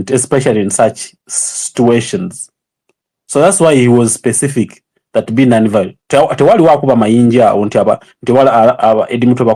violent, especially in such situations. So that's why he was specific that be nonviolent. Tewali wakuba mayinja nti aba aba edimuto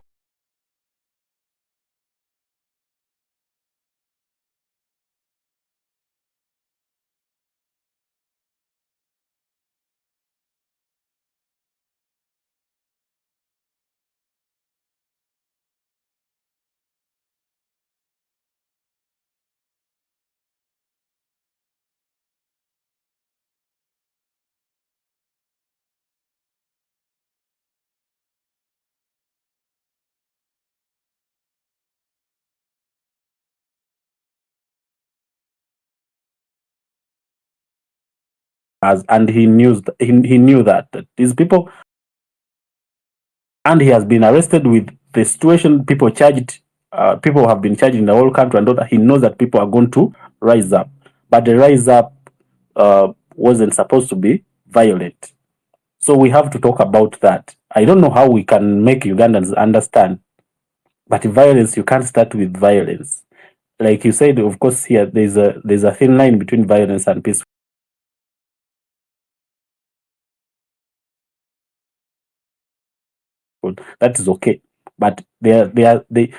and he knew that these people, and he has been arrested with the situation. People charged, people have been charged in the whole country, and he knows that people are going to rise up, but the rise up wasn't supposed to be violent. So we have to talk about that. I don't know how we can make Ugandans understand, but violence, you can't start with violence. Like you said, of course, here there's a thin line between violence and peace. That is okay, but they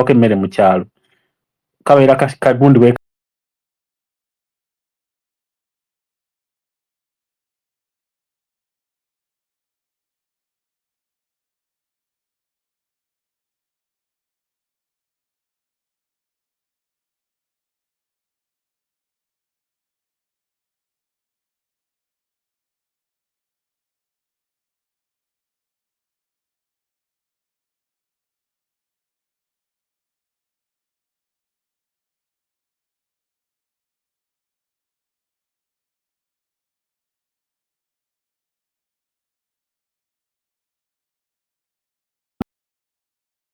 okay mmere mu kyalo kabeera kagundi bwe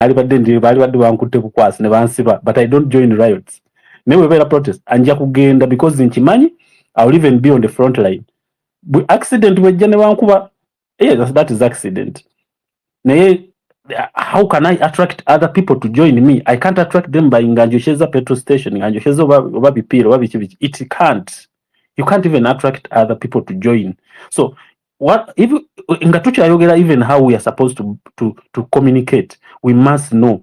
ali badde ndi bali badde bankutte bukwasi ne bansiba, but I don't join riots. Newe beera protest anja kugenda because nkimanyi I will even be on the front line. Accident wejja ne bankuba, yes, that is accident. Naye how can I attract other people to join me? I can't attract them by nganjosheza petrol station, nganjosheza oba bipira oba biki. It can't. You can't even attract other people to join. So what if ngatucha ayogera even how we are supposed to communicate? We must know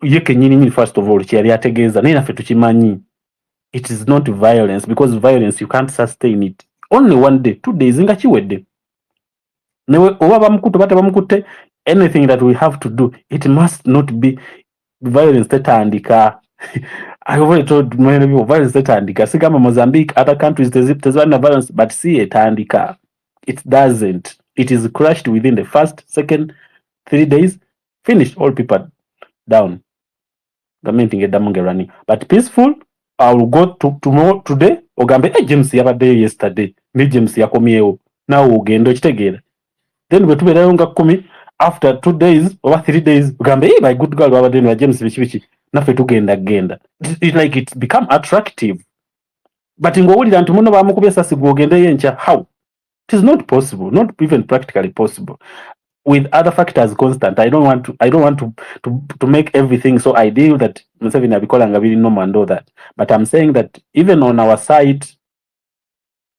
ye kenyini first of all kyali ategeeza naye naffe tukimanyi. It is not violence, because violence you can't sustain it. Only one day, 2 days nga kiwedde. Newe oba bamukutte bata bamukutte, anything that we have to do, it must not be violence tetandika. I already told many people violence tetandika. Sigama Mozambique, other countries there's one violence, but see etandika. It doesn't. It is crushed within the first, second, 3 days. Finished, all people down. Running. But peaceful, I will go to tomorrow today. Ogambe James yabadde yesterday. Ne James yakomyewo. Now ugendo kitegeera. Then we tubeerayo nga 10 after 2 days or 3 days. Ogambe my good girl wabadde ne James biki naffe tugenda genda. It's like it become attractive. But ngowulira nti muno bamukubye sasi gwogende yencha. How? It is not possible, not even practically possible. With other factors constant, I don't want to make everything so ideal that Museveni abikolanga biri normal and all that. But I'm saying that even on our side,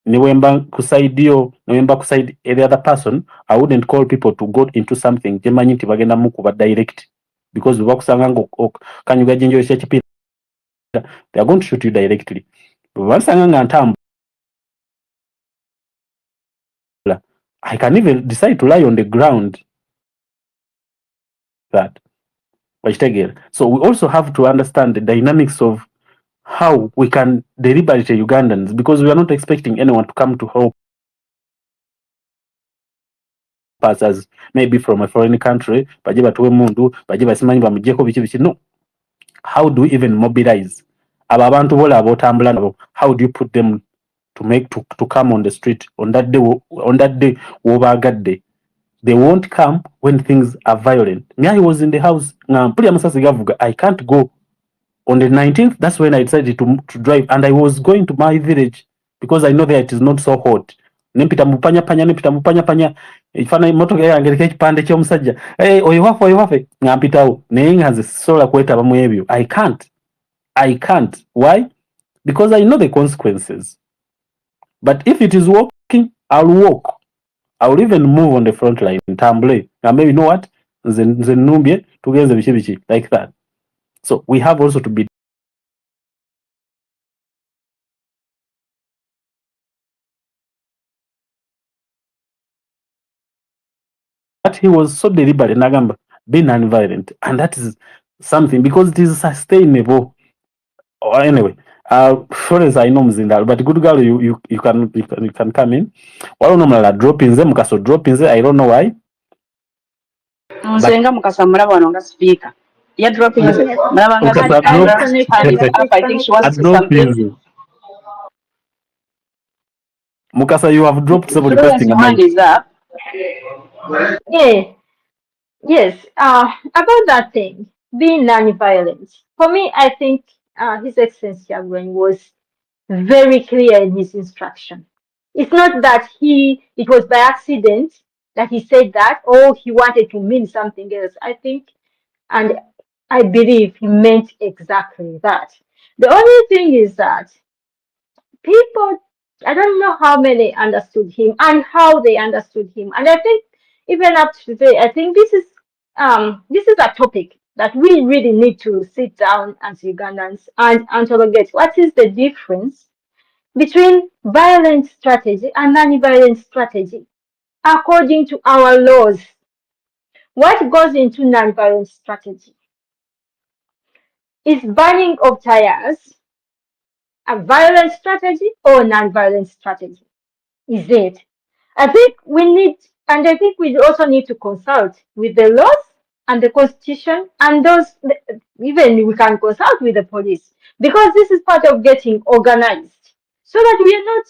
niwemba kusaidio, niwemba kuside the other person, I wouldn't call people to go into something jemanyi nti bagenda mukuba direct, because bakusanga ngo kanyuga jinjo chipira, they are going to shoot you directly. Basanga nga ntambula, I can even decide to lie on the ground. That. So we also have to understand the dynamics of how we can deliberate Ugandans, because we are not expecting anyone to come to help us as maybe from a foreign country. No. how do we even mobilize abantu bola abotambula nabo? How do you put them to come on the street on that day wobagadde? They won't come when things are violent. Me, I was in the house. I can't go. On the 19th, that's when I decided to drive, and I was going to my village because I know that it is not so hot. Nempita mupanya panya ifana moto yange ekipande kyo musajja oyiwafe ngampitawo naye nganze sola kweta bamu ebyo. I can't. Why? Because I know the consequences. But if it is working, I'll walk. I'll even move on the front line ntambule and maybe, you know what, nze numbye tugeze bichi like that. So we have also to be that he was so deliberate nagamba be non-violent, and that is something because it is sustainable. Or anyway, Florence I know mzinda, but good girl, you can come in. Walo no mala drop in them, mukaso drop in there. I don't know why. Mzenga mukasa muraba wanonga speaker. Ya drop in there. Muraba nga I think she wants to say something. Mukasa, you have dropped some requesting a hand is up. Yeah. Yes. About that thing, being non-violent. For me, I think His Excellency Agwen was very clear in his instruction. It's not that it was by accident that he said that, or he wanted to mean something else. I think, and I believe he meant exactly that. The only thing is that people, I don't know how many understood him and how they understood him. And I think even up to today, I think this is a topic that we really need to sit down as Ugandans and interrogate. What is the difference between violent strategy and non-violent strategy according to our laws? What goes into non-violent strategy? Is burning of tires a violent strategy or non-violent strategy? Is it? I think we also need to consult with the laws and the constitution, and even we can consult with the police, because this is part of getting organized so that we are not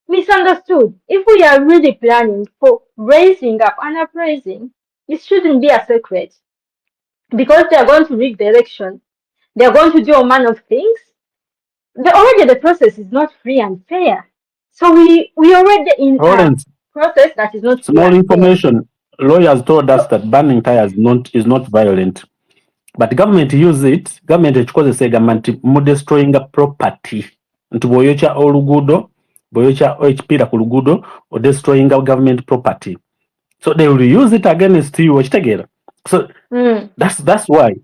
misunderstood. If we are really planning for raising up and uprising, it shouldn't be a secret, because they are going to rig the election, they are going to do all manner of things. Already the process is not free and fair. So we already in a process that is not small information. Lawyers told us that burning tires is not violent, but government use it. Government ekikozesa government destroying a property. Nti boyocha olugudo, boyocha ekipira ku lugudo, or destroying a government property. So they will use it against you. Wachitegera. So that's why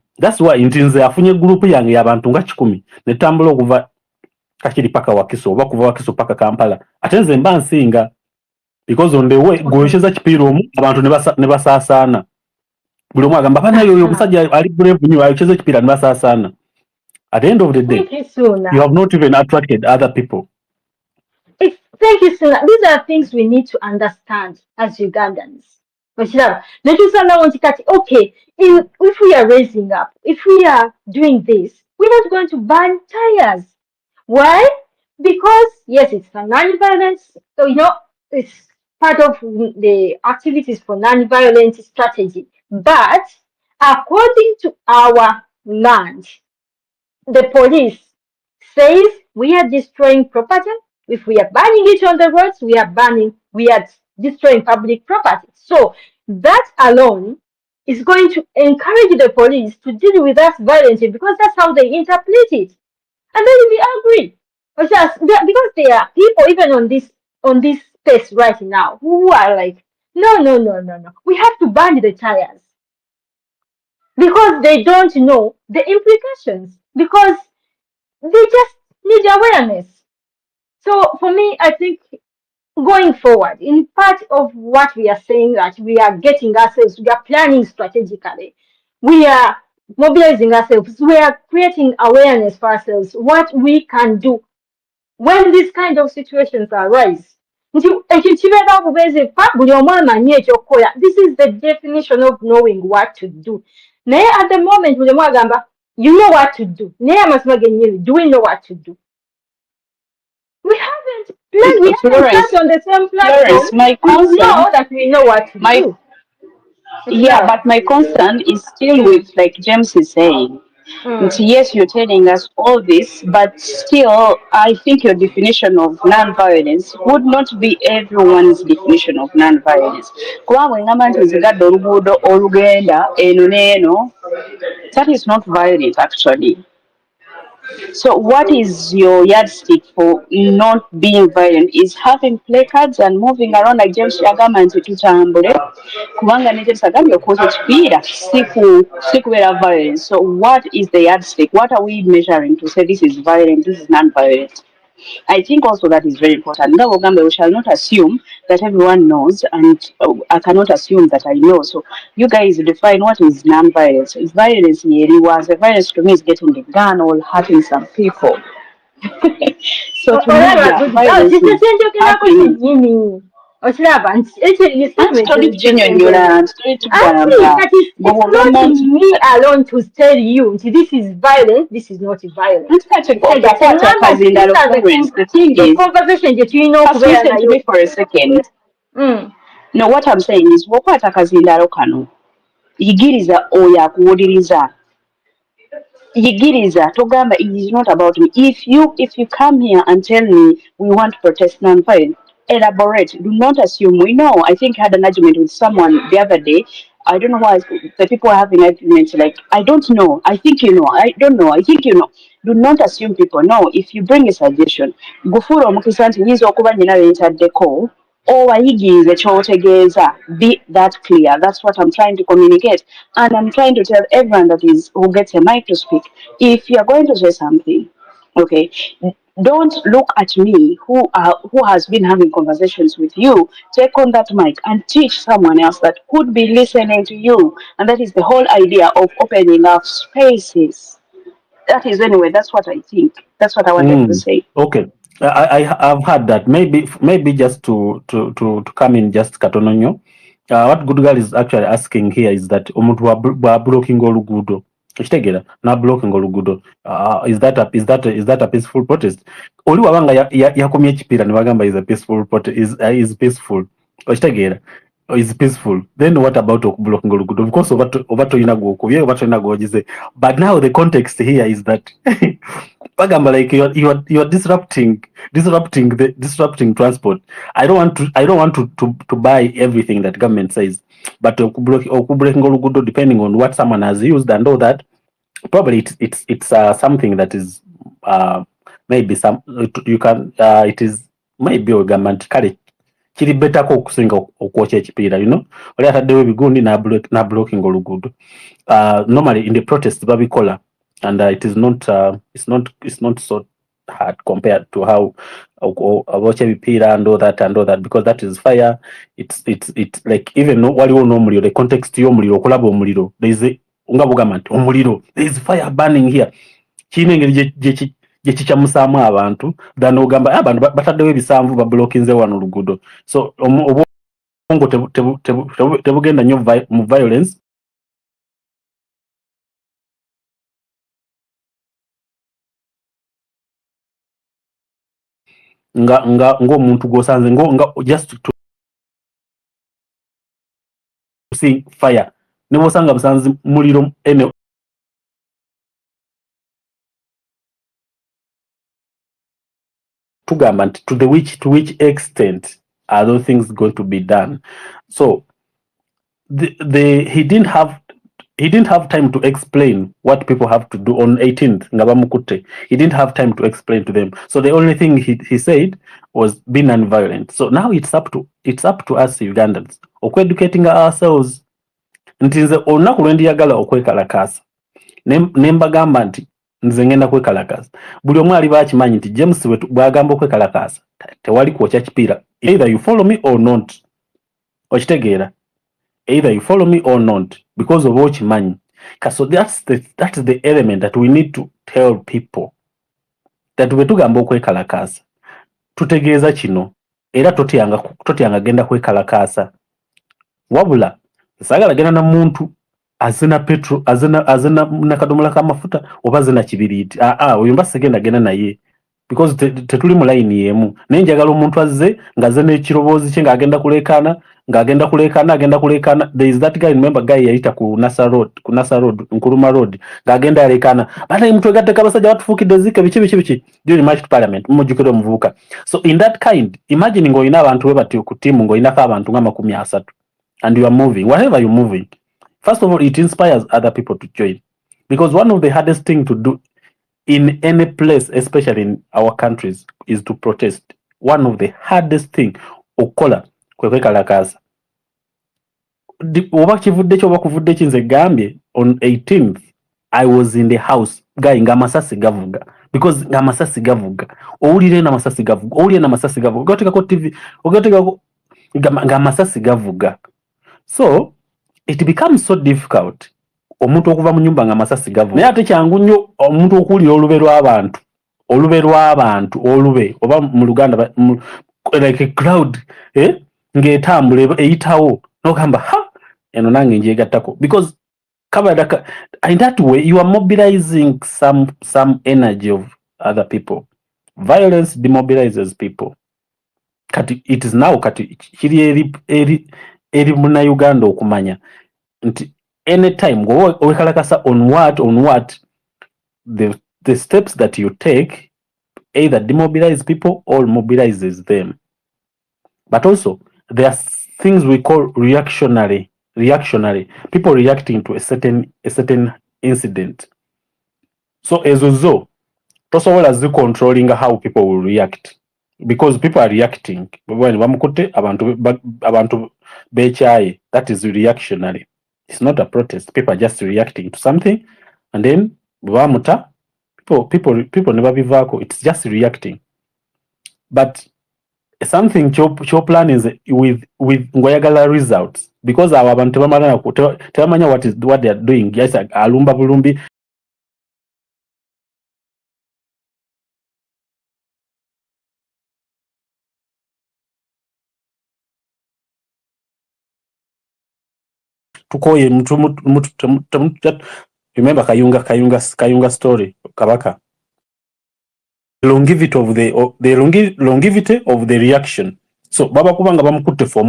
ntinze afunye group yange y'abantu nga 10 netambula okuva kakiri paka Wakiso oba kuva Wakiso paka Kampala atenze mba nsinga because on the way goyesheza kipiro omu abantu ne basasana buli omu agamba bana yoyo omusajja ali brave nyo ayocheza kipira ne basasana. At the end of the day you have not even attracted other people. Thank you, Suna. These are things we need to understand as Ugandans. Okay, if we are raising up, if we are doing this, we're not going to burn tires. Why? Because yes, it's a non-violence, so it's part of the activities for non-violent strategy. But according to our land, the police says we are destroying property. If we are burning it on the roads, we are destroying public property. So that alone is going to encourage the police to deal with us violently, because that's how they interpret it. And then we agree. Because there are people even on this space right now who are like, no. We have to burn the tires. Because they don't know the implications. Because they just need awareness. So for me, I think going forward, in part of what we are saying, that we are getting ourselves, we are planning strategically, we are mobilizing ourselves, we are creating awareness for ourselves, what we can do when these kind of situations arise. This is the definition of knowing what to do. At the moment, you know what to do. Do we know what to do? We haven't planned. We haven't sat on the same platform. My We concern, know that we know what to do. yeah, but my concern is still with, like James is saying. Yes, you're telling us all this, but still, I think your definition of non-violence would not be everyone's definition of non-violence. Kubanga engamba nti nzigadde oluguudo olugenda eno n'eno, that is not violent actually. So, what is your yardstick for not being violent? Is having placards and moving around like James Yagama and tutambule. Kubanga ne James Yagama okuza ekipiira si kubeera violence. So, what is the yardstick? What are we measuring to say this is violent, this is non-violent? I think also that is very important. We shall not assume that everyone knows, and I cannot assume that I know. So you guys define what is non-violence. Is violence violence to me is getting the gun or hurting some people. So to me, yeah, violence is happening. It's not me alone to tell you this is violent, this is not violent. The thing is, conversation listen to me for a second. No, what I'm saying is, wokwata akazindalo kano yigiriza oyo akuwuliriza. Yigiriza togamba it is not about me. If you come here and tell me we want to protest non-violence, elaborate. Do not assume we know. I think I had an argument with someone the other day. I don't know why the people are having arguments like, I don't know, I think you know, I don't know, I think you know. Do not assume people know. If you bring a suggestion, gufura omukisa nti nyinza okuba nyina bentaddeko obayigirize ky'otegeeza, be that clear. That's what I'm trying to communicate. And I'm trying to tell everyone who gets a mic to speak, if you're going to say something, okay, don't look at me who has been having conversations with you. Take on that mic and teach someone else that could be listening to you. And that is the whole idea of opening up spaces. That is, anyway, that's what I think. That's what I wanted to say. Okay. I've heard that. Maybe just to come in just katononyo. What Good Girl is actually asking here is that omuntu wa blocking oluguudo. Kitegera na blocking oluguudo. Is that a peaceful protest? Oli wabanga yakomye ekipiira ne bagamba is a peaceful protest, is peaceful. Kitegera is peaceful. Then what about blocking oluguudo? Because over to inago okubye over to inago ogize. But now the context here is that bagamba like you're disrupting transport. I don't want to buy everything that government says, but depending on what someone has used and all that, probably it's something that is maybe you can it is maybe a government kale kiri better ko okusinga okwokya ekipiira, you know, oli ataddewo ebigundi na blocking oluguudo. Normally in the protest babikola, and it is not it's not so hard compared to how watch ebipiira and all that, because that is fire. It's like even waliwo n'omuliro, the context y'omuliro, okulaba omuliro, there is nga bugamba nti omuliro, there is fire burning here. Kine engeri gye kikyamusaamu abantu than ogamba abantu bataddewo ebisanvu bablockinze wano oluguudo. So obwongo tebugenda nnyo mu violence. nga omuntu gwosanze nga just to see fire ne bosanga busanze muliro ene tugamba nti to which extent are those things going to be done. So he didn't have time to explain what people have to do on 18th nga bamukutte. He didn't have time to explain to them, so the only thing he said was be non-violent. So now it's up to us Ugandans okweducating ourselves nti nze olunaku lwendiyagala okwekalakaasa nembagamba nti nze ngenda kwekalakaasa, buli omu ali bakimanyi nti James bwagamba okwekalakaasa tewali kwokya kipiira. Either you follow me or not, okitegeera, either you follow me or not, because of okimanyi. So that's the element that we need to tell people, that bwe tugamba okwekalakaasa tutegeeza kino era totyanga genda kwekalakaasa, wabula saagala genda na muntu azina petrol azina nakadomola kamafuta oba zina kibiriiti oyo mba segenda genda naye because tetuli mu line yemu naye njagala omuntu azze ngaze n'ekiroboozi kye ng'agenda kuleekaana there is that guy remember guy yayita ku Nasa road Nkuruma road ng'agenda alekaana bana mtu egatteko abasajja batufuukidde zike biki during march to parliament mujjukira omuvubuka. So in that kind imagine ng'olina abantu we bati ku tiimu ng'olinako abantu nga 30 and you are moving wherever you're moving. First of all, it inspires other people to join, because one of the hardest things to do in any place, especially in our countries, is to protest. One of the hardest things okola kwekalakaza. Oba kivudde kyo oba kuvudde ki nze gambye on 18th I was in the house guy ng'amasasi gavuga, because ng'amasasi gavuga owulire n'amasasi gavuga owulire n'amasasi gavuga ogatekako TV ogatekako ng'amasasi gavuga. So it becomes so difficult omuntu okuva mu nyumba nga masasi gavu naye ate kyangu nnyo omuntu okuwulira olube lw'abantu oba mu Luganda like a crowd ng'etambula eyitawo n'ogamba eno nange njegattako, because in that way you are mobilizing some energy of other people. Violence demobilizes people. Kati it is now kati kiri eri muna Uganda okumanya nti anytime go wekalakasa on what the steps that you take either demobilize people or mobilizes them. But also there are things we call reactionary people reacting to a certain incident. So ezozo tosobola zi controlling how people will react, because people are reacting when bamukote abantu bechaye. That is reactionary. It's not a protest. People are just reacting to something, and then bamuta people never bivako. It's just reacting. But something your plan is with ngoyagala results, because our abantu bamala tebamanya what they are doing. Yes, alumba bulumbi tukoye remember Kayunga story Kabaka. Longevity of the reaction. So baba kubanga bamukutte for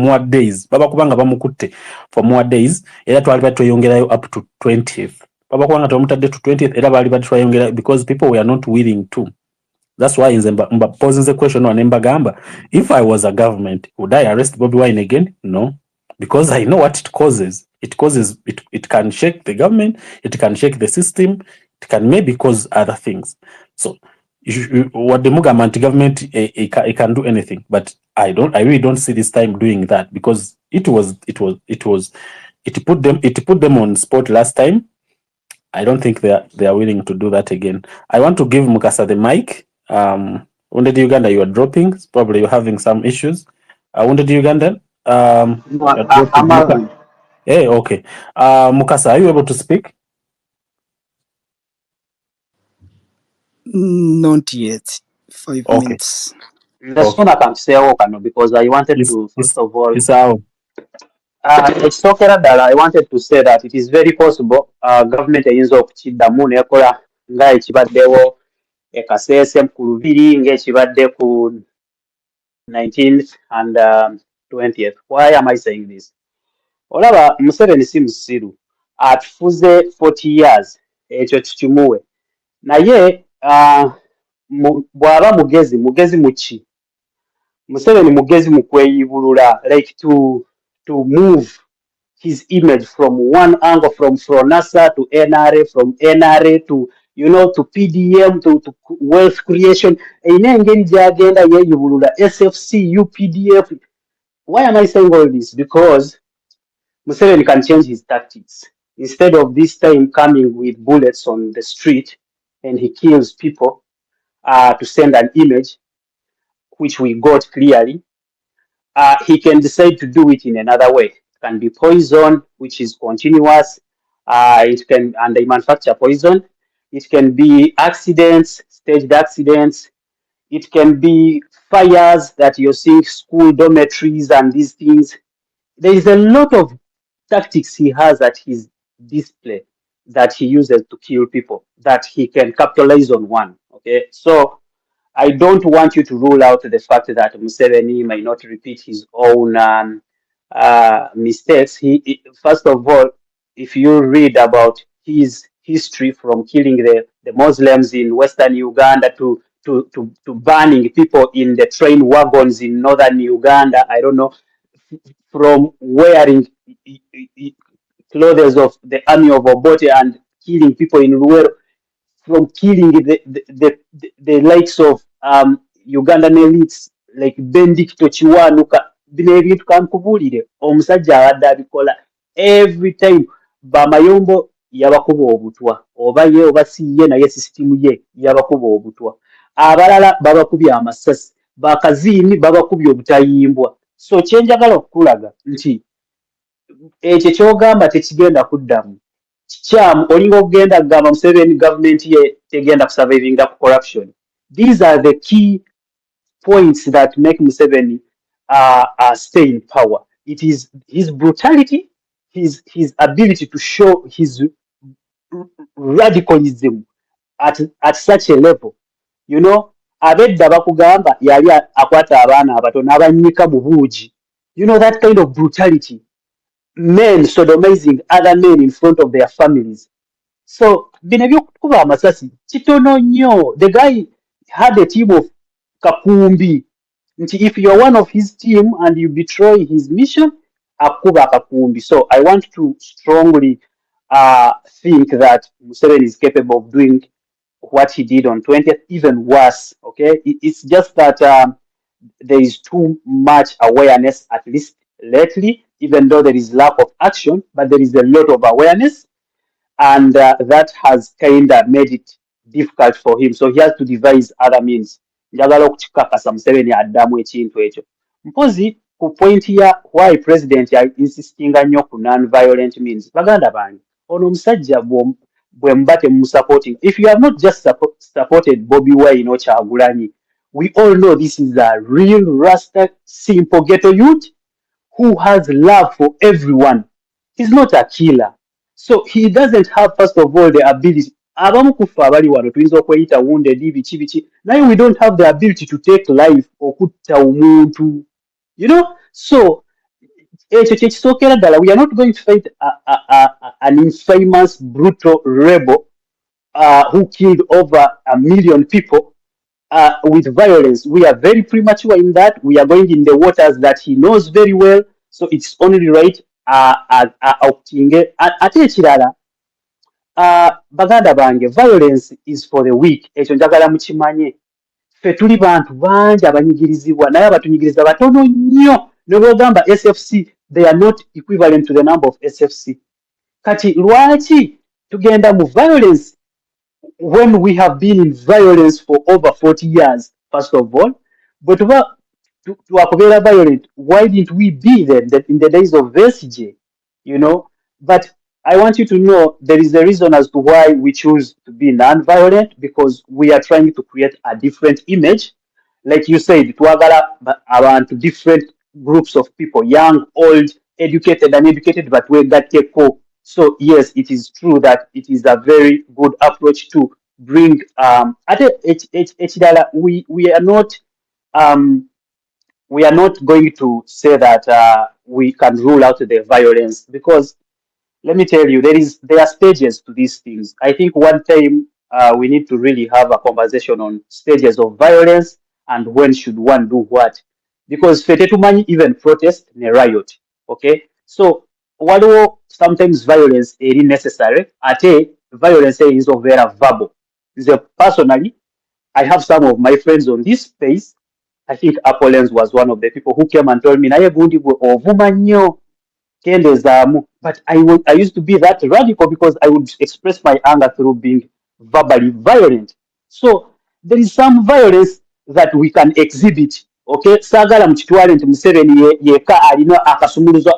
more days era twali batweyongerayo up to 20th. Baba kubanga twamutadde to 20th era bali batweyongera because people were not willing to. That's why in Zimba poses the question on Mbagamba, if I was a government, would I arrest Bobi Wine again? No, because I know what it causes. It can shake the government, it can shake the system, it can maybe cause other things. So what the Mugamanti government it can do anything, but I really don't see this time doing that, because it put them on spot last time. I don't think they are willing to do that again. I want to give Mukasa the mic. Wounded Uganda, you are dropping. Probably you're having some issues. Wounded Uganda. Hey, okay. Mukasa, are you able to speak? Not yet. 5 Okay. minutes. That's one I can say because I wanted to first of all. It's out. It's talking that I wanted to say that it is very possible government eyinza okukiddamu nekola nga ekibaddewo ekaseese ku Lubiri ng'ekibadde ku 19th and 20th. Why am I saying this? Olaba Museveni si musiru atufuze 40 years ekyo kikimuwe naye bw'aba mugezi muki Museveni mugezi mu kweyibulula, like to move his image from one angle, from NASA to NRA, from NRA to to PDM to wealth creation. Eyina engeri gy'agenda yeeyibulula SFC, UPDF. Why am I saying all this? Because Museveni can change his tactics. Instead of this time coming with bullets on the street and he kills people to send an image, which we got clearly, he can decide to do it in another way. It can be poison, which is continuous. And they manufacture poison. It can be accidents, staged accidents. It can be fires that you're seeing, school dormitories and these things. There is a lot of tactics he has at his display that he uses to kill people, that he can capitalize on one. Okay, so I don't want you to rule out the fact that Museveni might not repeat his own mistakes. First of all, if you read about his history from killing the Muslims in Western Uganda to burning people in the train wagons in Northern Uganda, I don't know, from wearing clothes of the army of Obote and killing people in Luwero, from killing the likes of Ugandan elites like Bendicto Chiwanuka, bino ebintu kankubulire omusajja abadde abikola every time Bamayombo yabakuba obutwa oba ye oba si ye naye sisitimu ye yabakuba obutwa, abalala babakubye amasasi, bakaziini babakubye obutayimbwa. So kyenjagala okukulaga nti ekyo kyogamba tekigenda kuddamu kikyamu, olinga okugenda kugamba Museveni gavumenti ye tegenda kusurvivinga ku corruption. These are the key points that make Museveni stay in power. It is his brutality, his ability to show his radicalism at such a level. You know, abedda bakugamba yali akwata abaana abato n'abannyika mu buugi. You know, that kind of brutality. Men sodomizing other men in front of their families. So, bino ebyokukuba amasasi kitono nnyo. The guy had a team of kakumbi. If you're one of his team and you betray his mission, akuba kakumbi. So, I want to strongly think that Museveni is capable of doing what he did on 20th, even worse. Okay, it's just that there is too much awareness, at least lately, even though there is lack of action, but there is a lot of awareness, and that has kind of made it difficult for him. So he has to devise other means. Njagala okukikakasa Museveni addamu ekintu ekyo. Mpozi ku point ya why president ya insistinga nnyo ku non-violent means. Baganda bange, ono omusajja bwe muba temumusupporting. If you have not just supported Bobi Wine or Kyagulanyi, we all know this is a real Rasta, simple ghetto youth who has love for everyone. He's not a killer. So he doesn't have, first of all, the ability. Abamu kufa abali wano tuyinza okweyita wounded biki biki. Naye we don't have the ability to take life okutta omuntu. You know? So ekyo kyekisookera ddala, we are not going to fight an infamous, brutal rebel who killed over 1 million people with violence. We are very premature in that. We are going in the waters that he knows very well. So it's only right. Ate ekirala, baganda bange, violence is for the weak. Ekyo njagala mukimanye. Ffe tuli bantu bangi abanyigirizibwa naye abatunyigiriza batono nnyo. Ne bw'ogamba SFC, they are not equivalent to the number of SFC. Kati lwaki tugenda mu violence when we have been in violence for over 40 years, first of all? But to akubeera violent, why didn't we be then in the days of VSJ? You know? But I want you to know there is a reason as to why we choose to be non-violent, because we are trying to create a different image. Like you said, twagala abantu different groups of people, young, old, educated, uneducated, but we goteko. So yes, it is true that it is a very good approach to bring we are not going to say that we can rule out the violence, because let me tell you, there are stages to these things. I think one time we need to really have a conversation on stages of violence and when should one do what, because fetetumanyi even protest ne riot. Okay, so waliwo sometimes violence is necessary, ate violence is over verbal. Personally, I have some of my friends on this space. I think Apollens was one of the people who came and told me, naye gundi gwe ovuma nnyo kendezaamu. But I used to be that radical because I would express my anger through being verbally violent. So there is some violence that we can exhibit. Okay, sagala mukitwale nti Museveni yeka alina akasumuluzo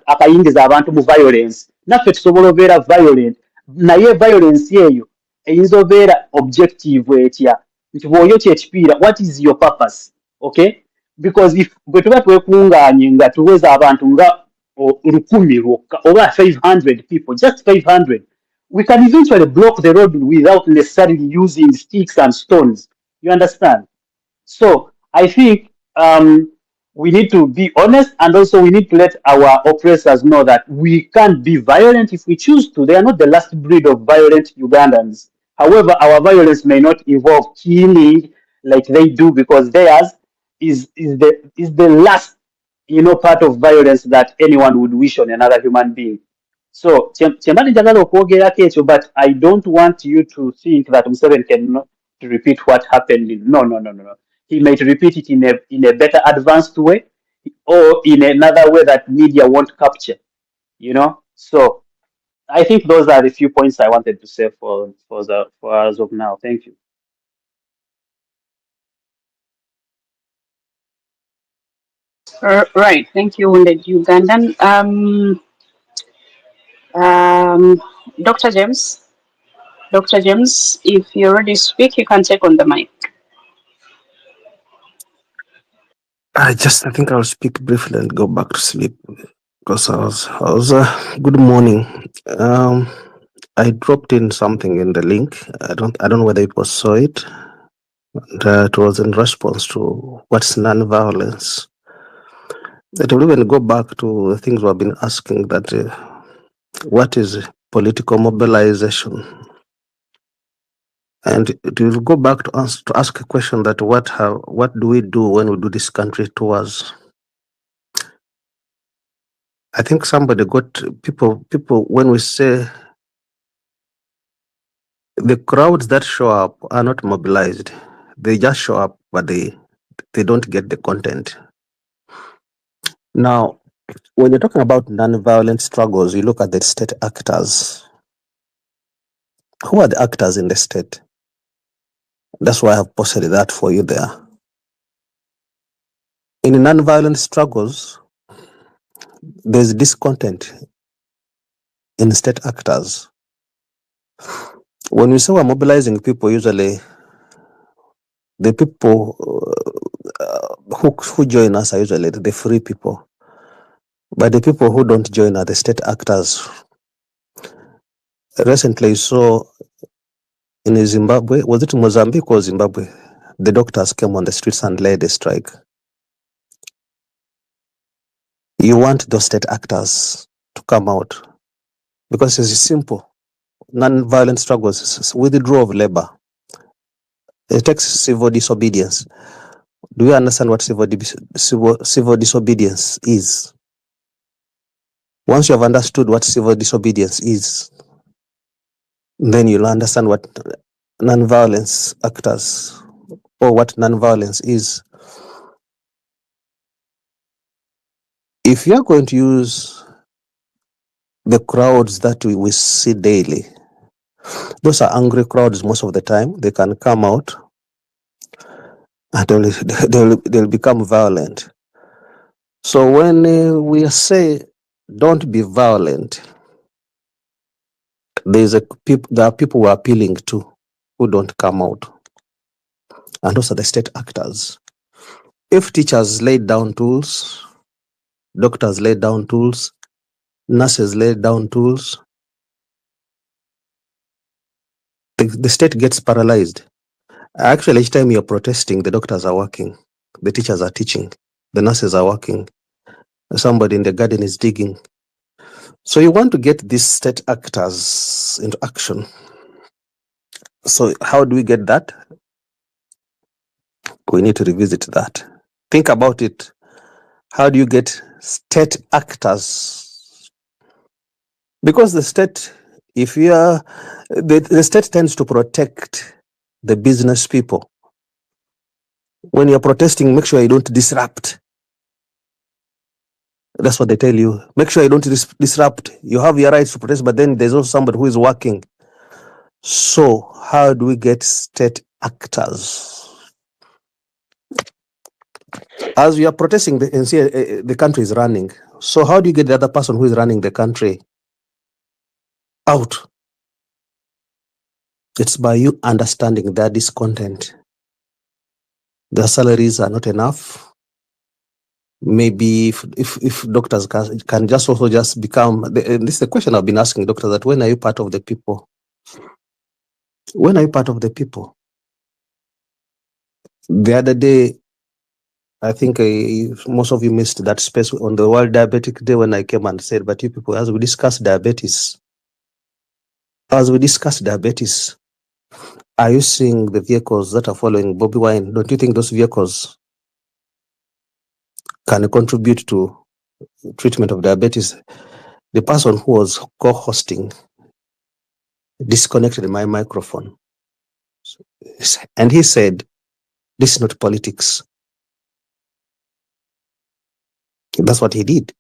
akayingiza abantu mu violence. Naffe tusobola obeera violent, naye violence eyo eyinza obeera objective etya nti bw'oyokya ekipiira, what is your purpose? Okay, because if bwe tuba twekungaanye nga tuweza abantu nga or lukumi lwokka oba 500 people, just 500, we can eventually block the road without necessarily using sticks and stones. You understand? So I think we need to be honest, and also we need to let our oppressors know that we can't be violent if we choose to. They are not the last breed of violent Ugandans. However, our violence may not involve killing like they do, because theirs is the last, part of violence that anyone would wish on another human being. So kyembadde njagala okwogerako ekyo, but I don't want you to think that Museveni cannot repeat what happened. No, no, no, no, no. He might repeat it in a better advanced way, or in another way that media won't capture. So I think those are the few points I wanted to say for as of now. Thank you. Right. Thank you, Wounded Ugandan. Dr. James. Dr. James, if you're ready to speak, you can take on the mic. I think I'll speak briefly and go back to sleep because I was good morning. I dropped in something in the link. I don't know whether people saw it. It was in response to what's non-violence. It will even go back to the things we've been asking, that what is political mobilization? And it will go back to ask a question that what do we do when we do this country tours? I think somebody got people when we say the crowds that show up are not mobilized. They just show up, but they don't get the content. Now, when you're talking about non-violent struggles, you look at the state actors. Who are the actors in the state? That's why I have posted that for you there. In non-violent struggles, there's discontent in state actors. When we say we're mobilizing people, usually the people who join us are usually the free people. But the people who don't join are the state actors. Recently, you saw in Zimbabwe, was it Mozambique or Zimbabwe? The doctors came on the streets and led a strike. You want those state actors to come out because it's simple. Non-violent struggles is withdrawal of labor. It takes civil disobedience. Do you understand what civil disobedience is? Once you have understood what civil disobedience is, then you'll understand what non-violence actors or what non-violence is. If you are going to use the crowds that we see daily, those are angry crowds most of the time. They can come out and they'll become violent. So when we say don't be violent, there are people we're appealing to who don't come out. And those are the state actors. If teachers laid down tools, doctors laid down tools, nurses laid down tools, the state gets paralyzed. Actually, each time you're protesting, the doctors are working, the teachers are teaching, the nurses are working, somebody in the garden is digging. So you want to get these state actors into action. So how do we get that? We need to revisit that. Think about it. How do you get state actors? Because the state, if you are, the state tends to protect the business people. When you're protesting, make sure you don't disrupt. That's what they tell you. Make sure you don't disrupt. You have your rights to protest, but then there's also somebody who is working. So how do we get state actors? As we are protesting, the country is running. So how do you get the other person who is running the country out? It's by you understanding their discontent. Their salaries are not enough. maybe if doctors can just also just become, this is the question I've been asking doctors, that when are you part of the people? When are you part of the people? The other day, I think most of you missed that space on the World Diabetic Day when I came and said, but you people, as we discuss diabetes, are you seeing the vehicles that are following Bobby Wine? Don't you think those vehicles can contribute to treatment of diabetes? The person who was co-hosting disconnected my microphone. And he said, this is not politics. That's what he did.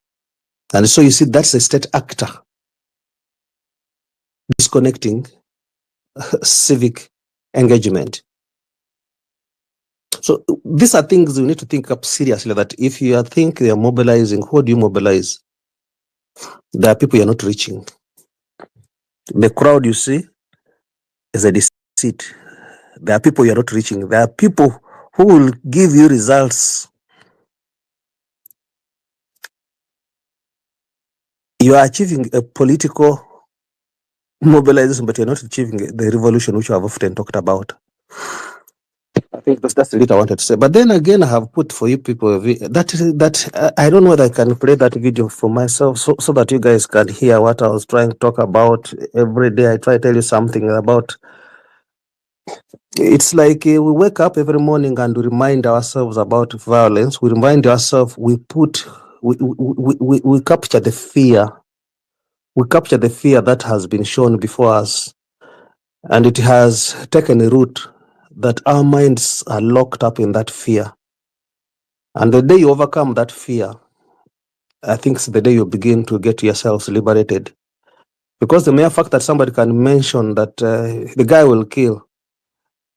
And so you see, that's a state actor disconnecting civic engagement. So these are things you need to think up seriously, that if you think they are mobilizing, who do you mobilize? There are people you're not reaching. The crowd you see is a deceit. There are people you're not reaching. There are people who will give you results. You are achieving a political mobilization, but you're not achieving the revolution which you have often talked about. I think that's the bit I wanted to say. But then again, I have put for you people that I don't know whether I can play that video for myself so that you guys can hear what I was trying to talk about. Every day I try to tell you something about. It's like we wake up every morning and we remind ourselves about violence. We remind ourselves, we capture the fear. We capture the fear that has been shown before us, and it has taken a root that our minds are locked up in that fear. And the day you overcome that fear, I think it's the day you begin to get yourselves liberated. Because the mere fact that somebody can mention that the guy will kill,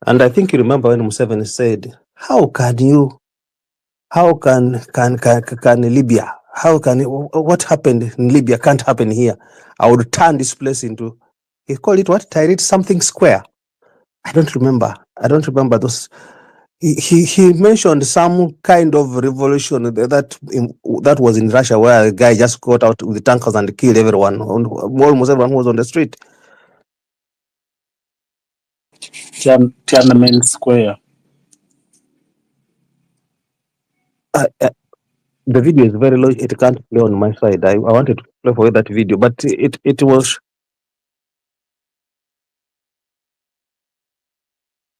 and I think you remember when Museveni said, how can Libya, what happened in Libya can't happen here. I would turn this place into, he called it what? Tyrant something square. I don't remember those. He mentioned some kind of revolution that was in Russia, where a guy just got out with the tankers and killed everyone, almost everyone who was on the street. Tiananmen Square. The video is very low. It can't play on my side. I wanted to play for you that video, but it was.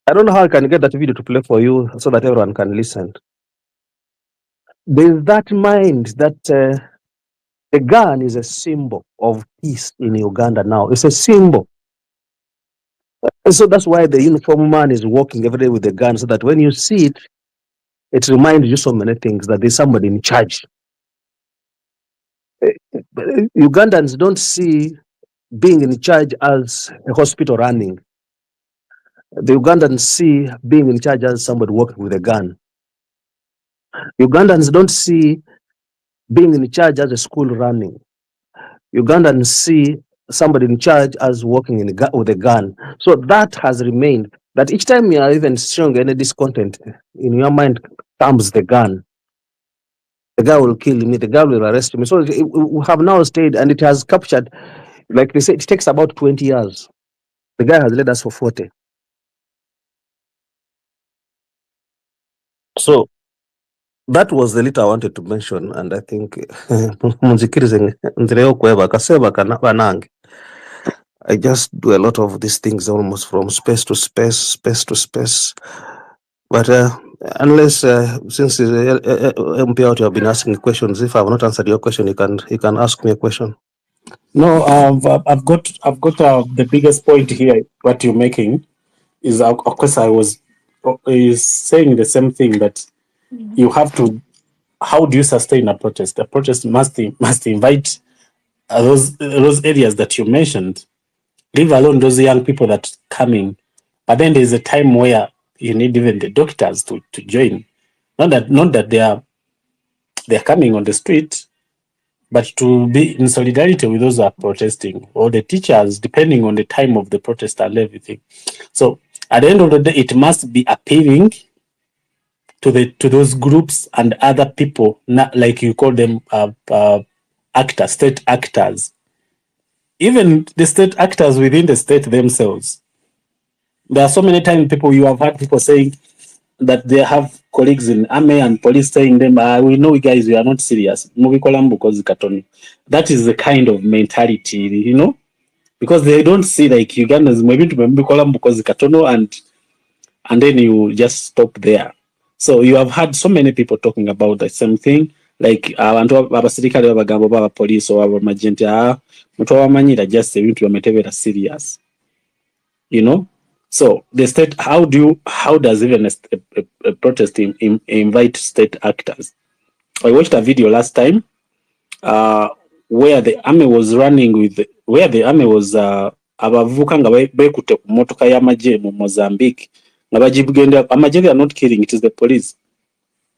I don't know how I can get that video to play for you so that everyone can listen. There's that mind that the gun is a symbol of peace in Uganda now. It's a symbol. And so that's why the uniform man is walking every day with the gun, so that when you see it, it reminds you so many things, that there's somebody in charge. Ugandans don't see being in charge as a hospital running. The Ugandans see being in charge as somebody walking with a gun. Ugandans don't see being in charge as a school running. Ugandans see somebody in charge as walking with a gun. So that has remained, that each time you are even showing any discontent, in your mind comes the gun. The guy will kill me, the guy will arrest me. So we have now stayed, and it has captured, like they say, it takes about 20 years. The guy has led us for 40. So that was the little I wanted to mention, and I think I just do a lot of these things almost from space to space. But unless, since MP out, you have been asking questions, if I have not answered your question, you can ask me a question. No, I've got the biggest point here. What you're making is, of course, I was saying the same thing, that you have to. How do you sustain a protest? A protest must invite those areas that you mentioned. Leave alone those young people that coming, but then there's a time where you need even the doctors to join. Not that they're coming on the street, but to be in solidarity with those who are protesting, or the teachers, depending on the time of the protest and everything. So at the end of the day, it must be appealing to those groups and other people, not like you call them actors, state actors. Even the state actors within the state themselves. There are so many times you have heard people saying that they have colleagues in army and police saying them, we know guys, we are not serious. That is the kind of mentality, you know, because they don't see like Ugandans maybe to because katono and then you just stop there. So you have had so many people talking about the same thing, like abantu abasirikale babagambo baba police or abamagenti mtu abamanyira just ebintu bametebera serious, you know. So the state, how does even a protest invite state actors? I watched a video last time where the army was abavuka nga bekute ku motoka y'amagye mu Mozambique nga bagibugenda amagye, they are not killing, it is the police,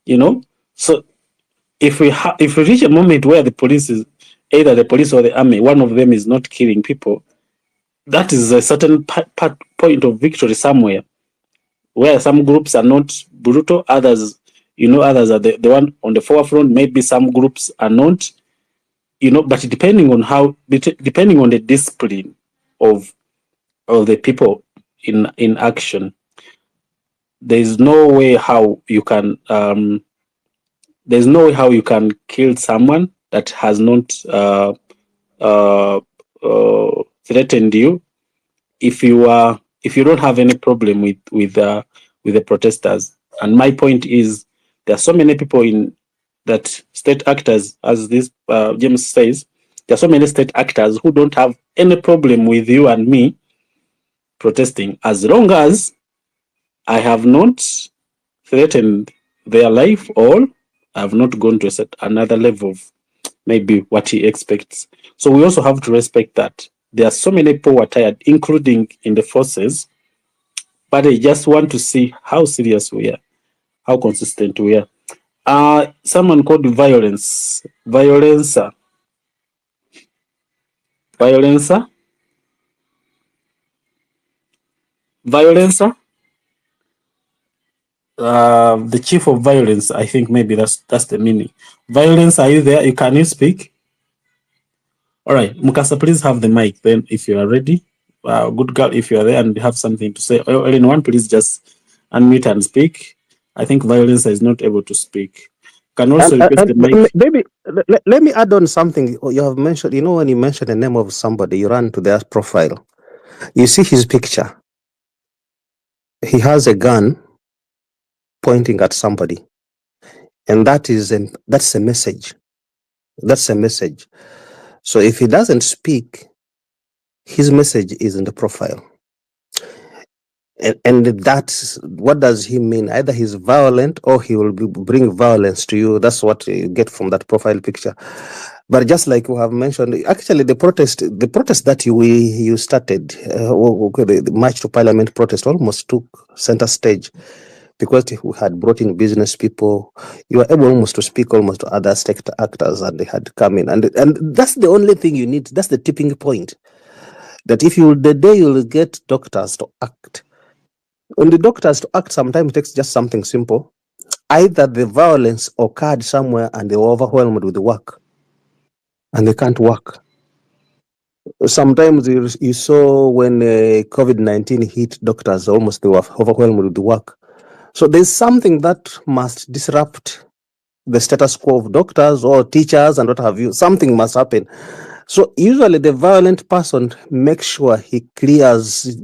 you know. So if we reach a moment where the police is either the police or the army, one of them is not killing people, that is a certain point of victory somewhere, where some groups are not brutal, others, you know, others are the one on the forefront. Maybe some groups are not, you know, but depending on the discipline of the people in action, there is no way how you can kill someone that has not threatened you if you don't have any problem with the protesters. And my point is, there are so many people in that state actors, as this James says, there are so many state actors who don't have any problem with you and me protesting, as long as I have not threatened their life or I have not gone to another level of maybe what he expects. So we also have to respect that. There are so many people who are tired, including in the forces, but they just want to see how serious we are, how consistent we are. Someone called violencer. The chief of violence, I think maybe that's the meaning. Violence, are you there? Can you speak? All right, Mukasa, please have the mic then if you are ready. Good girl, if you are there and have something to say. Or anyone, please just unmute and speak. I think violence is not able to speak. Can also request the mic. Maybe let me add on something you have mentioned. You know, when you mention the name of somebody, you run to their profile. You see his picture. He has a gun pointing at somebody, and that's a message. That's a message. So if he doesn't speak, his message is in the profile. And that's, what does he mean? Either he's violent or he will bring violence to you. That's what you get from that profile picture. But just like we have mentioned, actually the protest that you started, the March to Parliament protest almost took center stage, because we had brought in business people. You were able almost to speak almost to other sector actors, and they had come in. And that's the only thing you need. That's the tipping point. That if the day you'll get doctors to act, when the doctors to act, sometimes it takes just something simple. Either the violence occurred somewhere and they were overwhelmed with the work and they can't work. Sometimes you saw when COVID-19 hit, doctors almost they were overwhelmed with the work. So there's something that must disrupt the status quo of doctors or teachers and what have you. Something must happen. So usually the violent person makes sure he clears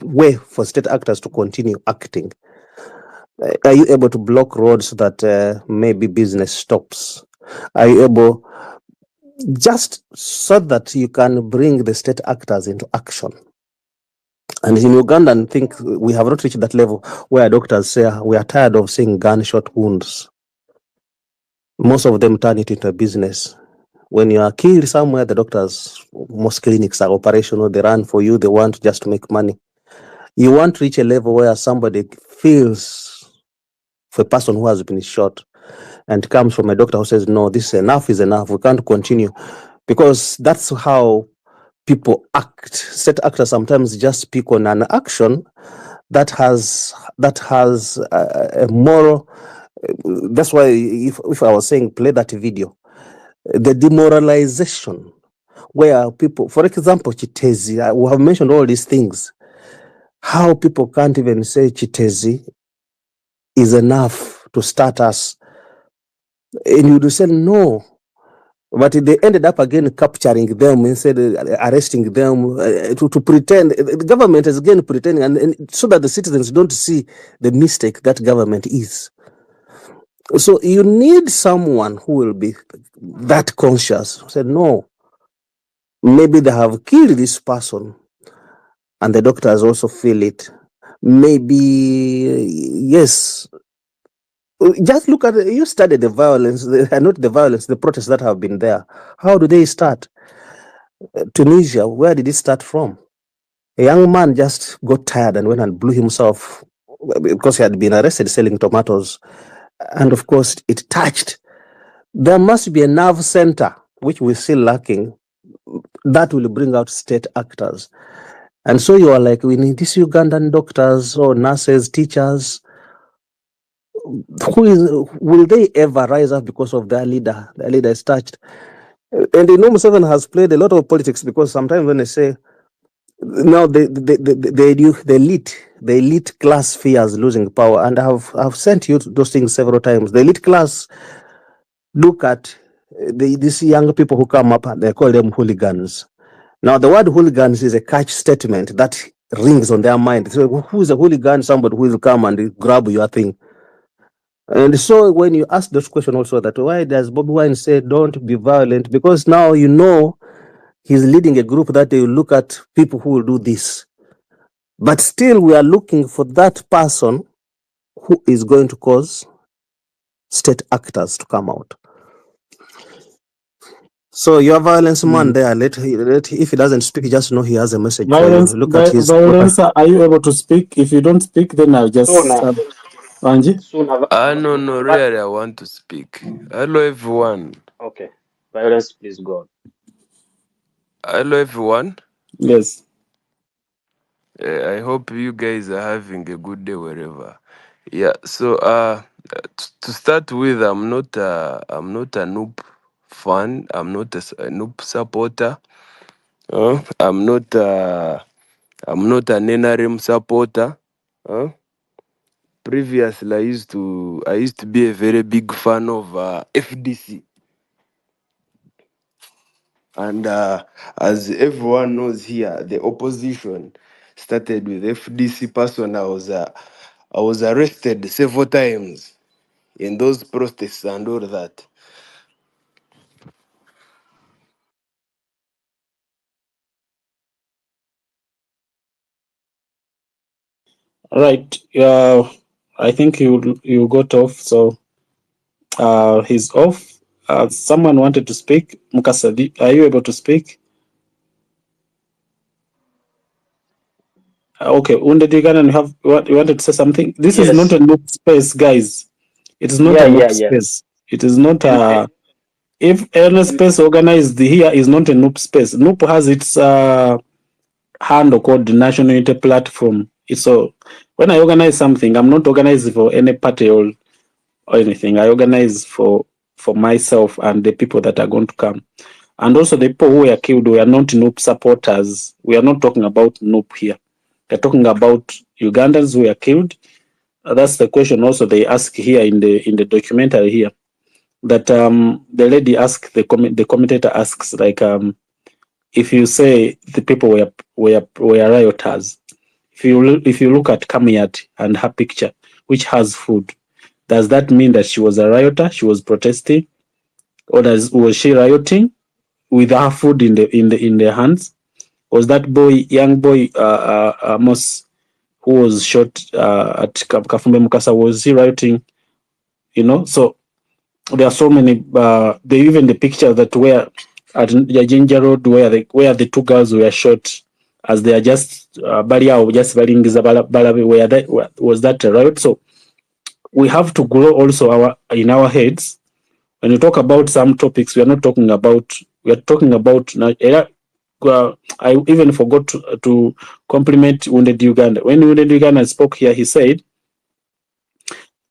way for state actors to continue acting. Are you able to block roads so that maybe business stops? Are you able, just so that you can bring the state actors into action? And in Uganda, I think we have not reached that level where doctors say we are tired of seeing gunshot wounds. Most of them turn it into a business. When you are killed somewhere, the doctors, most clinics are operational, they run for you, they want just to make money. You want to reach a level where somebody feels for a person who has been shot and comes from a doctor who says, no, this is enough, we can't continue. Because that's how people act. State actors sometimes just speak on an action that has a moral. That's why if I was saying play that video, the demoralization where people, for example, Chitezi, we have mentioned all these things, how people can't even say Chitezi is enough to start us. And you would say no, but they ended up again capturing them instead of arresting them to pretend. The government is again pretending, and so that the citizens don't see the mistake that government is. So you need someone who will be that conscious. Say no, maybe they have killed this person, and the doctors also feel it. Maybe yes. Just look at you study the violence, not the violence, the protests that have been there. How do they start? Tunisia, where did it start from? A young man just got tired and went and blew himself because he had been arrested selling tomatoes. And of course, it touched. There must be a nerve center, which we're still lacking, that will bring out state actors. And so you are like, we need these Ugandan doctors or nurses, teachers. Will they ever rise up because of their leader? Their leader is touched. And you know, Museveni has played a lot of politics, because sometimes when they say, now the elite class fears losing power, and I've sent you those things several times. The elite class look at these young people who come up and they call them hooligans. Now the word hooligans is a catch statement that rings on their mind. So who is a hooligan? Somebody who will come and grab your thing. And so when you ask this question also, that why does Bobby Wine say don't be violent? Because now you know he's leading a group that they will look at people who will do this. But still we are looking for that person who is going to cause state actors to come out. So your violence man there, let if he doesn't speak, just know he has a message Violence, for you. Look at his violence. Are you able to speak? If you don't speak, then I'll just Angie. No, really, I want to speak. Hello, everyone. Okay. Violence, please go on. Hello, everyone. Yes. I hope you guys are having a good day wherever. Yeah. So, to start with, I'm not a noob fan. I'm not a noob supporter. I'm not an NRM supporter. Previously, I used to be a very big fan of FDC. And as everyone knows here, the opposition started with FDC person. I was arrested several times in those protests and all that. All right. I think you got off. So he's off. Someone wanted to speak. Mukasadi, are you able to speak? Okay, Wounded Uganda, you wanted to say something? This is not a noob space, guys. It is not a noob space. It is not a... If any space organized here is not a noob space. Noob has its handle called the National Unity Platform. So when I organize something, I'm not organizing for any party or anything. I organize for myself and the people that are going to come. And also the people who were killed were not noob supporters. We are not talking about noob here. They're talking about Ugandans who were killed. That's the question also they ask here in the documentary here. That the lady asked, the commentator asks, like, if you say the people were rioters, if you look at Kamiyat and her picture, which has food, does that mean that she was a rioter? She was protesting, or was she rioting with her food in their hands? Was that young boy Amos, who was shot at Kafumbe Mukasa, was he rioting? You know, so there are so many. They even the picture that were at Yajinja Road where the two girls were shot as they are just balabi, was that a riot? So we have to grow also in our heads. When you talk about some topics, we are talking about I even forgot to compliment Wounded Uganda. When Wounded Uganda spoke here, he said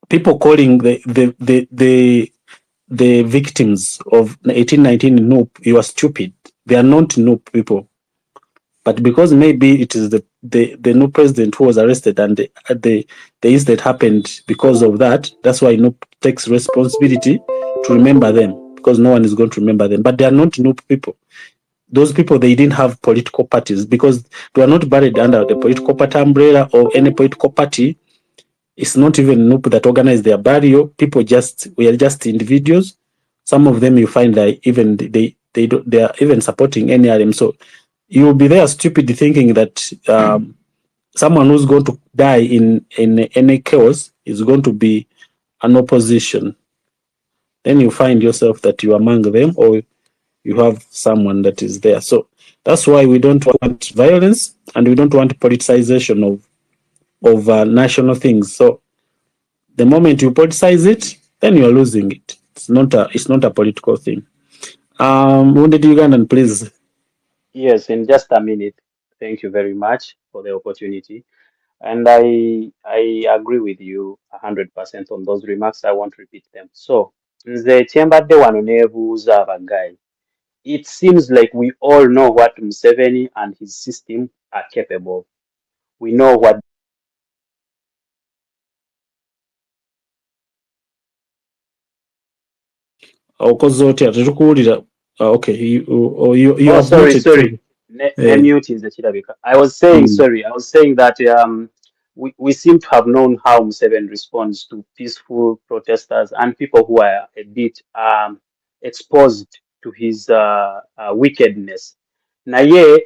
people calling the victims of 1819 noob, you are stupid. They are not noob people. But because maybe it is the new president who was arrested and the incident happened because of that, that's why Noob takes responsibility to remember them, because no one is going to remember them. But they are not Noob people. Those people, they didn't have political parties because they were not buried under the political party umbrella or any political party. It's not even Noob that organized their burial. People we are just individuals. Some of them you find that even they are even supporting NRM. So you will be there stupid thinking that someone who's going to die in any chaos is going to be an opposition. Then you find yourself that you are among them, or you have someone that is there. So that's why we don't want violence and we don't want politicization of national things. So the moment you politicize it, then you are losing it. It's not a political thing. Wounded Ugandan, please. Yes, in just a minute. Thank you very much for the opportunity. And I agree with you 100% on those remarks. I won't repeat them. So, nze kyembadde wano neebuuza abagayi. It seems like we all know what Museveni and his system are capable of. We know what. Okoze otya tetukuwulira. Okay, you Oh, have sorry, muted. sorry. Mute is the Chirabika. I was saying, sorry, I was saying that we seem to have known how Museveni responds to peaceful protesters and people who are a bit exposed to his wickedness. Naye,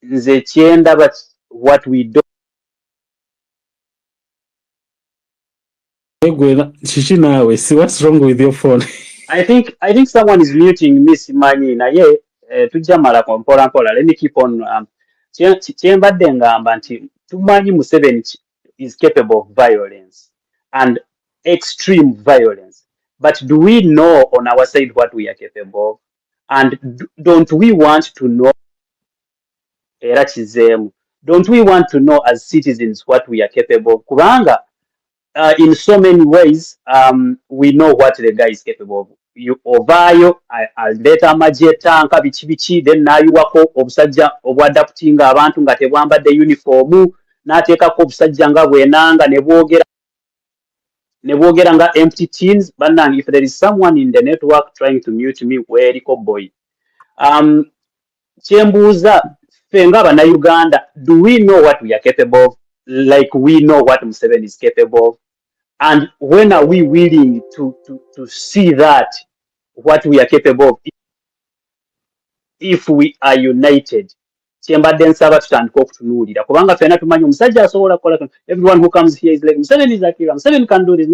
nze kyenda, but what we do. What's wrong with your phone? I think someone is muting Miss Manyi naye tujamala mpola mpola. Let me keep on kyembadde ngamba nti tumanyi Museveni is capable of violence and extreme violence, but do we know on our side what we are capable of? And don't we want to know era kizeemu, don't we want to know as citizens what we are capable of? Kubanga in so many ways, we know what the guy is capable of. You ovaayo aleeta amagye tanka biki then nayiwako obusajja obwadaptinga abantu nga tebwambadde uniform n'ateekako obusajja nga bwenanga ne bwogera nga empty tins. Bannange, if there is someone in the network trying to mute me, weeriko boy. Kyembuuza ffe ng'Abannayuganda, do we know what we are capable of like we know what Museveni is capable of? And when are we willing to see that what we are capable of if we are united? Kyembadde nsaba tutandika okutunuulira kubanga ffenna tumanyi omusajja asobola kukola. Everyone who comes here is like Museveni is a killer, Museveni can do this.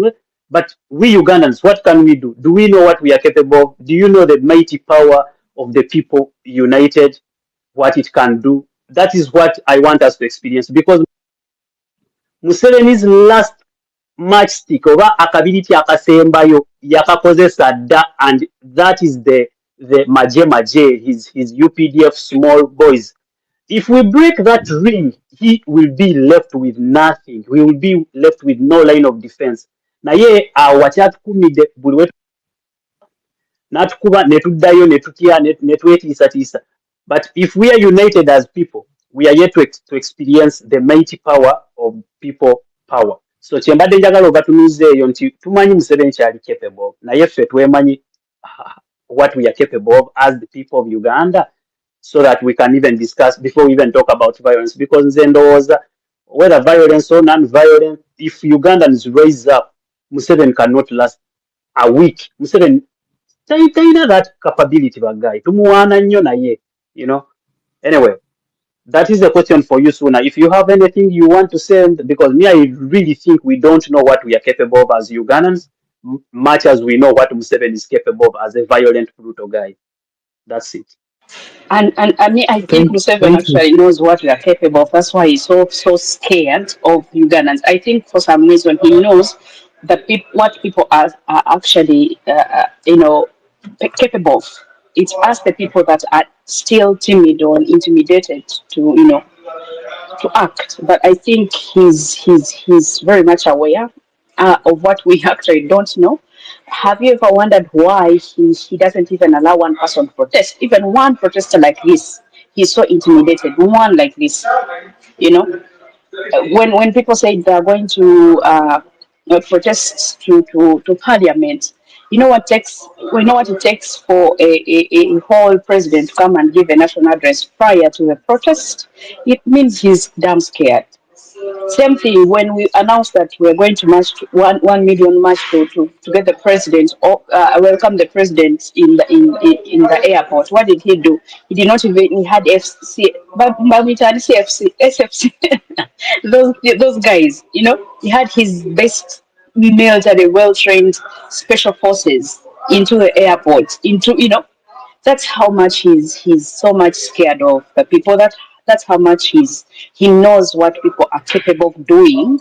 But we Ugandans, what can we do? Do we know what we are capable of? Do you know the mighty power of the people united, what it can do? That is what I want us to experience, because Museveni's last matchstick oba akabiriti akasembayo yakakozesa dda, and that is the maje his UPDF small boys. If we break that ring, he will be left with nothing. We will be left with no line of defense. Naye wakyatukumidde buli wetu natukuba netuddayo netutya netwetiisatiisa. But if we are united as people, we are yet to experience the mighty power of people power. So kyembadde njagala obatunuuzeeyo nti tumanyi Museveni kyali capable of, naye ffe twemanyi what we are capable of as the people of Uganda, so that we can even discuss before we even talk about violence. Because nze ndowooza whether violence or non-violent, if Ugandans raise up, Museveni cannot last a week. Museveni talina that capability bagayi, tumuwaana nnyo naye, you know. Anyway, that is a question for you, Suna. If you have anything you want to say, because me, I really think we don't know what we are capable of as Ugandans, much as we know what Museveni is capable of as a violent, brutal guy. That's it. And I mean, I think Museveni actually knows what we are capable of. That's why he's so scared of Ugandans. I think for some reason he knows that what people are actually, capable of. it's us, the people that are still timid or intimidated to to act. But I think he's very much aware of what we actually don't know. Have you ever wondered why he doesn't even allow one person to protest? Even one protester like this, he's so intimidated. One like this, you know. When people say they are going to protest to parliament, we know what it takes for a whole president to come and give a national address prior to the protest. It means he's damn scared. Same thing when we announced that we're going to march 1 million march to get the president or welcome the president in the airport. What did he do? He did not even he had FC but CFC SFC those guys, he had his best military well trained special forces into the airport, that's how much he's so much scared of the people. That's how much he knows what people are capable of doing.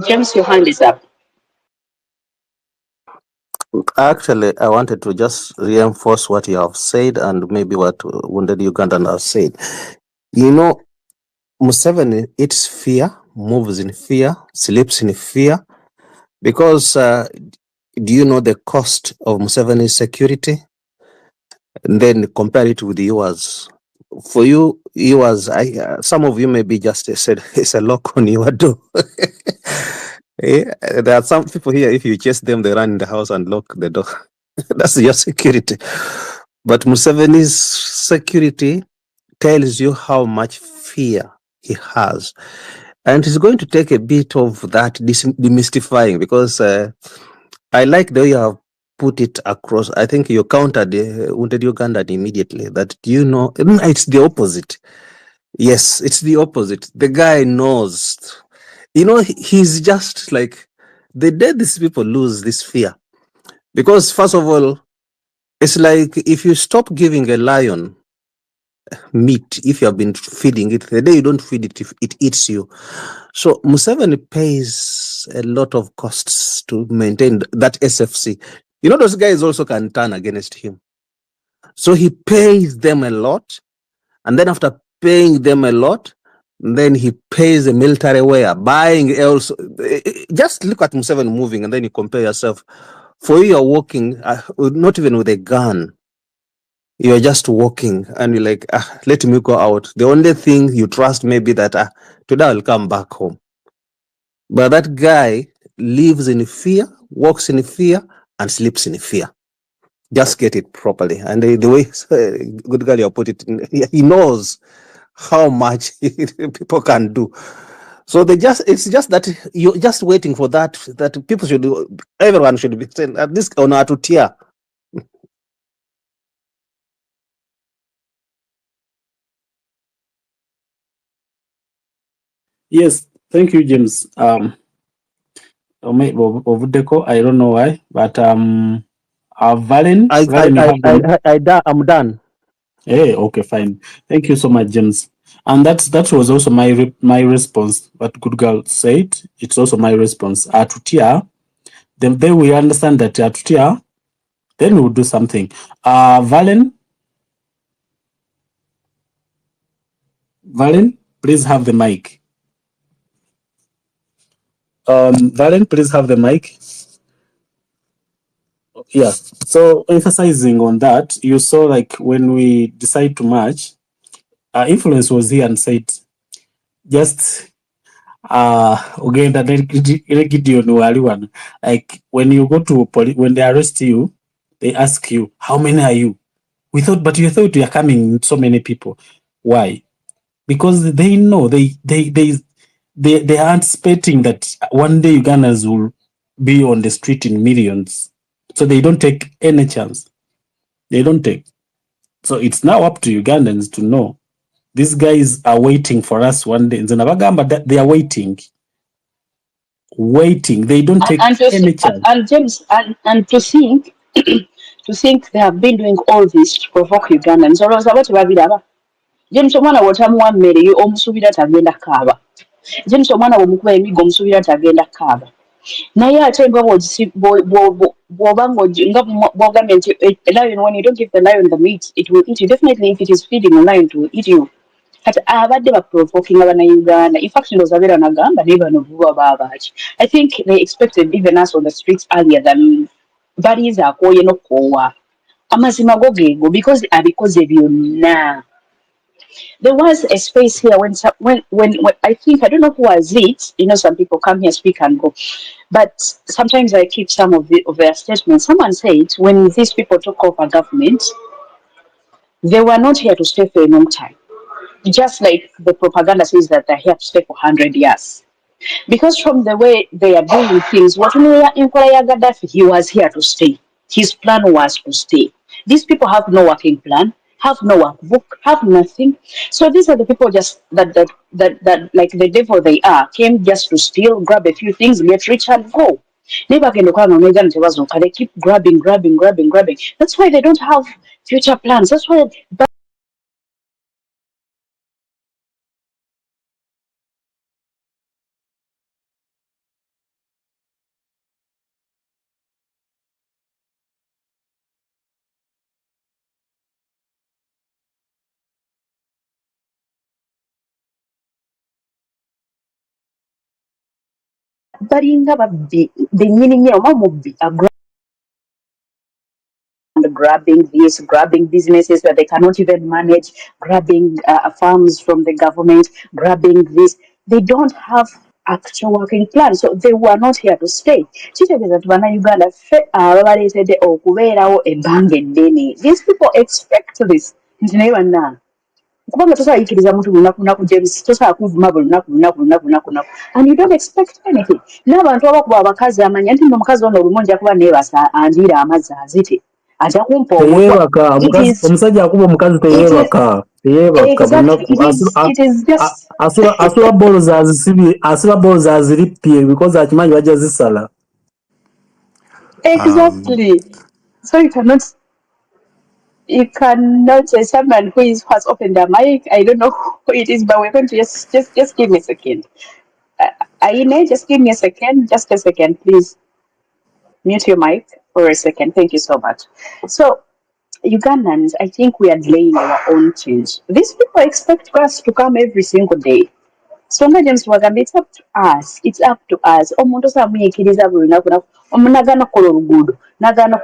James, your hand is up. Actually, I wanted to just reinforce what you have said and maybe what Wounded Ugandan has said. Museveni eats fear, moves in fear, sleeps in fear, because do you know the cost of Museveni's security? And then compare it with yours. For you, yours, some of you maybe just said it's a lock on your door. There are some people here, if you chase them, they run in the house and lock the door. That's your security. But Museveni's security tells you how much fear he has. And he's going to take a bit of that demystifying, because I like the way you have put it across. I think you countered Wounded Ugandan immediately. That, it's the opposite. Yes, it's the opposite. The guy knows. He's just like, the day these people lose this fear. Because first of all, it's like if you stop giving a lion meat, if you have been feeding it, the day you don't feed it, it eats you. So Museveni pays a lot of costs to maintain that SFC. Those guys also can turn against him. So he pays them a lot. And then after paying them a lot, then he pays the military wear, buying else. Just look at Museveni moving and then you compare yourself. For you, you're walking, not even with a gun. You're just walking and you're like, let me go out. The only thing you trust may be that today I'll come back home. But that guy lives in fear, walks in fear, and sleeps in fear. Just get it properly. And the way good girl you put it, he knows how much people can do. So it's just that you're just waiting for that people should do, everyone should be saying at this on to tear. Yes, thank you, James. Deco, I don't know why, but Valen, I'm done. Hey, okay, fine. Thank you so much, James. And that was also my response. What good girl said, it's also my response. Atutia, then we understand that Atutia, then we will do something. Valen, please have the mic. Valen, please have the mic. Yeah. So emphasizing on that, you saw like when we decide to march, Influence was here and said, just again that like when you go to police, when they arrest you, they ask you, how many are you? You thought you are coming so many people. Why? Because they know they are anticipating that one day Ugandans will be on the street in millions. So they don't take any chance. They don't take. So it's now up to Ugandans to know these guys are waiting for us one day. They are waiting. They don't take any chance. And James, and to think they have been doing all this to provoke Ugandans. James omwana wotamuwa mmere omusuubira tagenda kaaba. James omwana womukuba emigo omusuubira tagenda kaaba. naye ate nga bw'oba nga bw'ogambye nti a lion, when you don't give the lion the meat it will eat you. Definitely if it is feeding a lion it will eat you. Kati abadde baprovoking abannayuganda, in fact ndoza beera nagamba naye bano buba baabaki. I think they expected even us on the streets earlier than baliiza akooye n'okukoowa. Amazima go geego because abikoze byonna. There was a space here when I think, I don't know who was it, some people come here, speak and go, but sometimes I keep some of their statements. Someone said when these people took over government, they were not here to stay for a long time. Just like the propaganda says that they're here to stay for 100 years. Because from the way they are doing things, what in Gaddafi, he was here to stay. His plan was to stay. These people have no working plan, have no workbook, have nothing. So these are the people just that like the devil they are, came just to steal, grab a few things, get rich and go. They keep grabbing. That's why they don't have future plans. That's why balinga babbi bennyini nnyo oba mubbi grabbing this, grabbing businesses that they cannot even manage, grabbing farms from the government, grabbing this. They don't have actual working plan, so they were not here to stay. Kitegeeza nti bannayuganda ffe ababaleetedde okubeerawo ebbanga eddene. These people expect this. Nti naye bannange kubanga tosaayikiriza muntu lunaku James, tosaala kuvuma buli lunaku, and you don't expect anything. N'abantu abakuba abakazi amanya nti omukazi ono olumu nja kuba neebasa andiira amazzi azite ajja kumpa omutwa. Omusajja akuba omukazi teyeebaka Exactly, it is just asula bolo zazisibye, asula bolo zazirippye because akimanyi bajja zisala. exactly. So you cannot say someone who has opened their mic. I don't know who it is, but we're going to just give me a second. Aine, just give me a second, just a second, please. Mute your mic for a second. Thank you so much. So, Ugandans, I think we are delaying our own change. These people expect us to come every single day. So, James Wagambe, it's up to us. It's up to us. Omuntu samuyikiriza buli lunaku naku. Nagana kukola oluguudo, nagana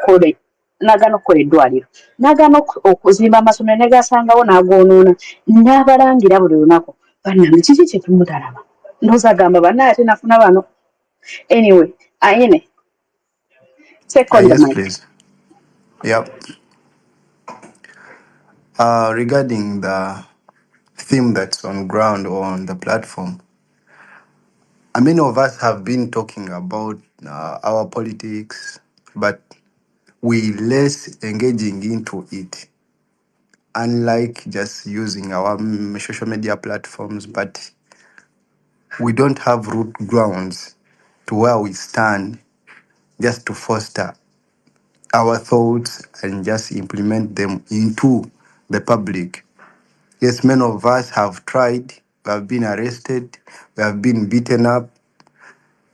kukola eddwaliro, nagana okuzimba amasomero ne gasangawo n'agoonoona, n'abalangira buli lunaku. Bannange kiki kye tumutalaba? Ndowooza agamba bannaye ate nafuna bano. Anyway, Aine, take on the Yes, mic. please. Yep. Regarding the theme that's on ground or on the platform, many of us have been talking about our politics, but we less engaging into it. Unlike just using our social media platforms, but we don't have root grounds to where we stand just to foster our thoughts and just implement them into the public. Yes, many of us have tried, we have been arrested, we have been beaten up,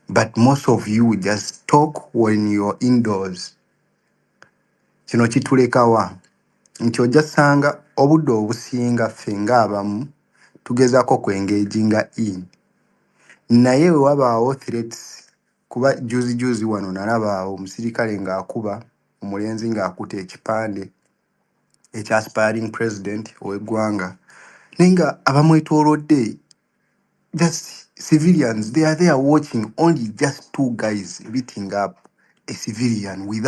but most of you just talk when you're indoors. Kino kitulekawa nti ojja sanga obudde obusinga ffe ng'abamu tugezaako kwengeginga in naye we wabaawo threats kuba juzi wano nalabaawo omusirikale ng'akuba omulenzi ng'akuta ekipande ekya aspiring president ow'eggwanga naye nga abamwetoolodde just civilians, they are there watching only just two guys beating up a civilian without